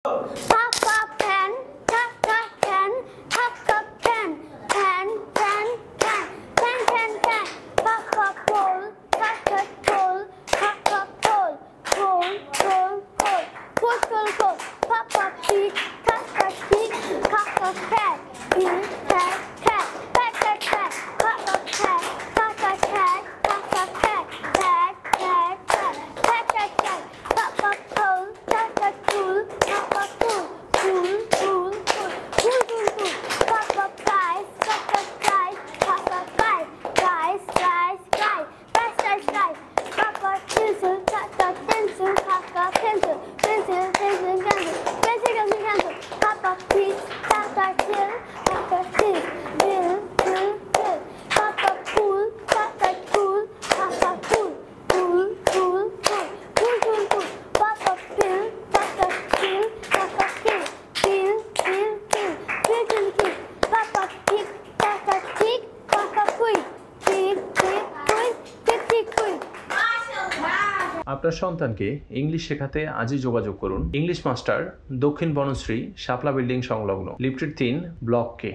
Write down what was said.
Papa pen, Papa pen, Papa pen, pen, pen, pen, pen, pen, pen. Papa pole, Papa pole, Papa pole, pole, pole, pole, pole, pole, pole. Papa pig, Papa pig, Papa cat, pig, cat, cat, cat, cat, cat. Papa cat, Papa cat, Papa cat, cat, cat, cat, cat, cat, cat. Papa pole, Papa pool, Papa pool, pool, pool, pool, pool, pool, pool. Papa price, Papa price, Papa price, price, price, price, price, price, price. Papa pencil, Papa pencil, Papa pencil, pencil, pencil, pencil, pencil, pencil, pencil. Papa fish, Papa till, Papa fish, bill, bill, bill. Papa pool, Papa pool, Papa pool, pool, pool, pool, pool, pool, pool. Papa pill, Papa pill, Papa pill, pill, pill, pill, pill, pill, pill. Papa pig, Papa pig, Papa pig, pig, pig, pig, pig, pig, pig. আপনার সন্তানকে English শেখাতে আজই যোগাযোগ করুন English master, দক্ষিণ বনশ্রী, শাপলা building সংলগ্ন, lifted 3, block কে।